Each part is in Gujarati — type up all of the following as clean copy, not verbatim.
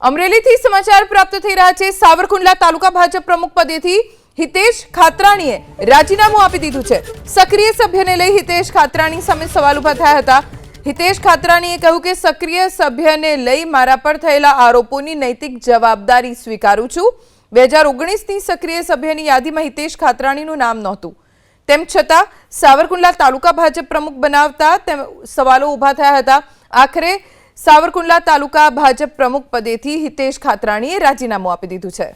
અમરેલીથી સમાચાર પ્રાપ્ત થઈ રહ્યા છે। સાવરકુંડલા તાલુકા ભાજપ પ્રમુખ પદેથી હિતેશ ખાતરાણીએ રાજીનામું આપી દીધું છે। સક્રિય સભ્યને લઈ હિતેશ ખાતરાણી સામે સવાલ ઉભા થયા હતા। હિતેશ ખાતરાણીએ કહ્યું કે સક્રિય સભ્યને લઈ મારા પર થયેલા આરોપોની નૈતિક જવાબદારી સ્વીકારું છું। 2019ની સક્રિય સભ્યની યાદીમાં હિતેશ ખાતરાણીનું નામ નહોતું, તેમ છતાં સાવરકુંડલા તાલુકા ભાજપ પ્રમુખ બનાવતા સવાલો ઉભા થયા હતા। આખરે સાવરકુંડલા તાલુકા ભાજપ પ્રમુખ પદેથી હિતેશ ખાતરાણીએ રાજીનામું આપી દીધું છે।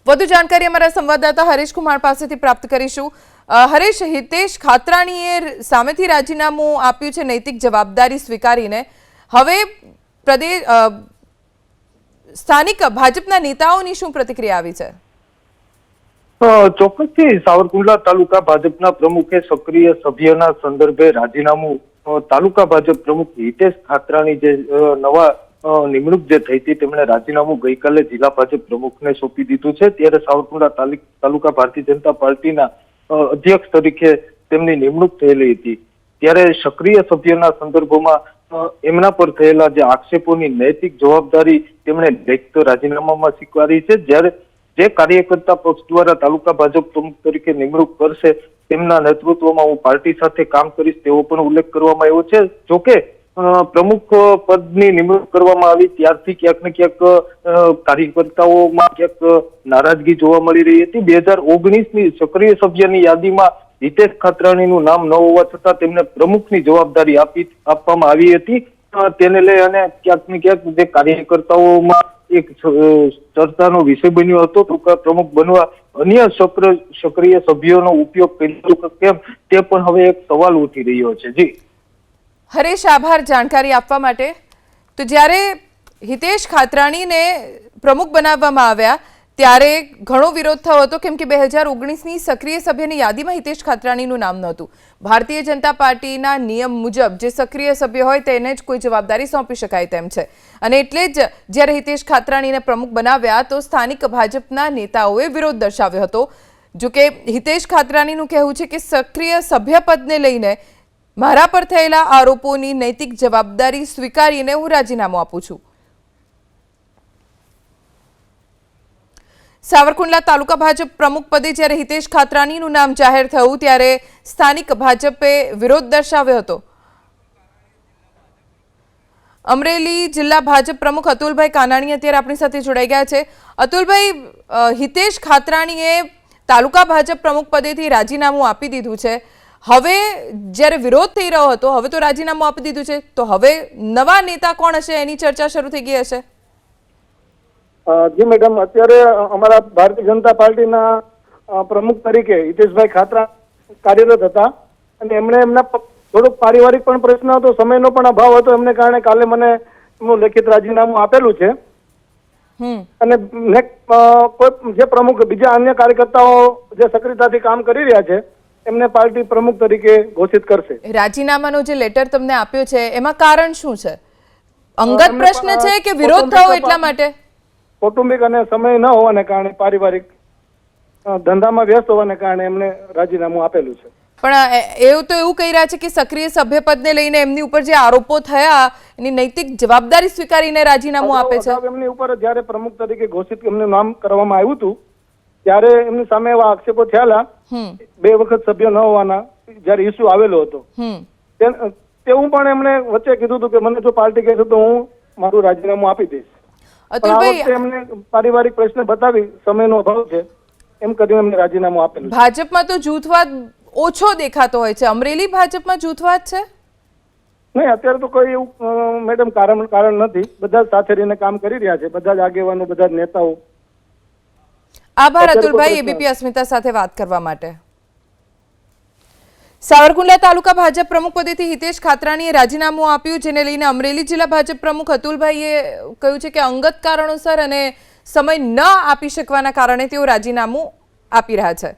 વધુ જાણકારી અમારા સંવાદદાતા હરેશ કુમાર પાસેથી પ્રાપ્ત કરીશું। હરેશ, હિતેશ ખાતરાણીએ સામેથી રાજીનામું આપ્યું છે નૈતિક જવાબદારી સ્વીકારીને। હવે પ્રદેશ સ્થાનિક ભાજપના નેતાઓની શું પ્રતિક્રિયા આવી છે? ચોક્કસથી સાવરકુંડલા તાલુકા ભાજપના પ્રમુખે સક્રિય સભ્યના સંદર્ભે રાજીનામું તાલુકા ભાજપ પ્રમુખ હિતેશ ખાતરાણી જે નવા નિમણૂક જે થઈ હતી તેમણે રાજીનામું ગઈકાલે જિલ્લા ભાજપ પ્રમુખને સોંપી દીધું છે। ત્યારે સાવરકુંડલા તાલુકા ભારતીય જનતા પાર્ટીના અધ્યક્ષ તરીકે તેમની નિમણૂક થયેલી હતી। ત્યારે સક્રિય સભ્યના સંદર્ભમાં એમના પર થયેલા જે આક્ષેપોની નૈતિક જવાબદારી તેમણે લેખિત રાજીનામામાં સ્વીકારી છે। જ્યારે જે કાર્યકર્તા પક્ષ દ્વારા તાલુકા ભાજપ પ્રમુખ તરીકે નિમણૂક કરશે તેમના નેતૃત્વમાં હું પાર્ટી સાથે કામ કરીશ તેવો પણ ઉલ્લેખ કરવામાં આવ્યો છે। જોકે પ્રમુખ પદની નિમણૂક કરવામાં આવી ત્યારથી ક્યાંક ને ક્યાંક કાર્યકર્તાઓમાં ક્યાંક નારાજગી જોવા મળી રહી હતી। 2019ની સક્રિય સભ્યની યાદીમાં હિતેશ ખાતરાણીનું નામ ન હોવા છતાં તેમને પ્રમુખની જવાબદારી આપવામાં આવી હતી। તેને લઈ અને ક્યાંક ને ક્યાંક જે કાર્યકર્તાઓમાં એક ચર્ચાનો વિષય બન્યો હતો તો પ્રમુખ બનવા અન્ય સક્રિય સભ્યોનો ઉપયોગ કર્યો કેમ તે પણ હવે એક સવાલ ઉઠી રહ્યો છે। જી હરેશ, આભાર જાણકારી આપવા માટે। તો જ્યારે હિતેશ ખાતરાણીને પ્રમુખ બનાવવામાં આવ્યા ત્યારે ઘણો વિરોધ થયો હતો, કેમ કે 2019ની સક્રિય સભ્યની યાદીમાં હિતેશ ખાતરાણીનું નામ નહોતું। ભારતીય જનતા પાર્ટીના નિયમ મુજબ જે સક્રિય સભ્ય હોય તેને જ કોઈ જવાબદારી સોંપી શકાય તેમ છે, અને એટલે જ જ્યારે હિતેશ ખાતરાણીને પ્રમુખ બનાવ્યા તો સ્થાનિક ભાજપના નેતાઓએ વિરોધ દર્શાવ્યો હતો। જો કે હિતેશ ખાતરાણીનું કહેવું છે કે સક્રિય સભ્યપદને લઈને મારા પર થયેલા આરોપોની નૈતિક જવાબદારી સ્વીકારીને હું રાજીનામું આપું છું। સાવરકુંડલા તાલુકા ભાજપ પ્રમુખ પદે જ્યારે હિતેશ ખાતરાણીનું નામ જાહેર થયું ત્યારે સ્થાનિક ભાજપે વિરોધ દર્શાવ્યો હતો। અમરેલી જિલ્લા ભાજપ પ્રમુખ અતુલભાઈ કાનાણી અત્યારે આપણી સાથે જોડાઈ ગયા છે। અતુલભાઈ, હિતેશ ખાતરાણીએ તાલુકા ભાજપ પ્રમુખ પદેથી રાજીનામું આપી દીધું છે। હવે જ્યારે વિરોધ થઈ રહ્યો હતો, હવે તો રાજીનામું આપી દીધું છે, તો હવે નવા નેતા કોણ હશે એની ચર્ચા શરૂ થઈ ગઈ હશે? જી મેડમ, અત્યારે અમારા ભારતીય જનતા પાર્ટીના પ્રમુખ તરીકે હિતેશભાઈ ખાતરા કાર્યરત હતા અને એમણે એમના થોડોક પારિવારિક પણ પ્રશ્ન હતો, સમયનો પણ અભાવ હતો, એમને કારણે કાલે મને એમનું લેખિત રાજીનામું આપેલું છે। અને કોઈ જે પ્રમુખ બીજા અન્ય કાર્યકર્તાઓ જે સક્રિયતાથી કામ કરી રહ્યા છે એમને પાર્ટી પ્રમુખ તરીકે ઘોષિત કરશે। રાજીનામાનો જે લેટર તમને આપ્યો છે એમાં કારણ શું છે? અંગત પ્રશ્ન છે કે વિરોધ થયો એટલા માટે? કૌટુંબિક અને સમય ન હોવાને કારણે, પારિવારિક ધંધામાં વ્યસ્ત હોવાને કારણે એમને રાજીનામું આપેલું છે। પણ એવું તો એવું કહી રહ્યા છે કે સક્રિય સભ્યપદને લઈને એમની ઉપર જે આરોપો થયા એની નૈતિક જવાબદારી સ્વીકારીને રાજીનામું આપે છે। એમની ઉપર જ્યારે પ્રમુખ તરીકે ઘોષિત એમનું નામ કરવામાં આવ્યું હતું ત્યારે એમની સામે એવા આક્ષેપો થયેલા, 2 વખત સભ્ય ન હોવાના જયારે ઇસ્યુ આવેલો હતો, તેવું પણ એમણે વચ્ચે કીધું હતું કે મને જો પાર્ટી કહેશે તો હું મારું રાજીનામું આપી દઈશ। અતુલભાઈ, એમને પારિવારિક પ્રશ્ન બતાવી સમયનો અભાવ છે એમ કરીને એમને રાજીનામું આપેલું। ભાજપમાં તો જૂથવાદ ઓછો દેખાતો હોય છે, અમરેલી ભાજપમાં જૂથવાદ છે? નહીં, અત્યારે તો કોઈ એવું મેડમ કારણ નથી, બધા સાથે રહીને કામ કરી રહ્યા છે, બધા જ આગેવાનો, બધા જ નેતાઓ। આભાર અતુલભાઈ એબીપી અસ્મિતા સાથે વાત કરવા માટે। સાવરકુંડલા તાલુકા ભાજપ પ્રમુખ પદેથી હિતેશ ખાતરાણીએ રાજીનામું આપ્યું, જેને લઈને અમરેલી જિલ્લા ભાજપ પ્રમુખ અતુલભાઈએ કહ્યું છે કે અંગત કારણોસર અને સમય ન આપી શકવાના કારણે તેઓ રાજીનામું આપી રહ્યા છે।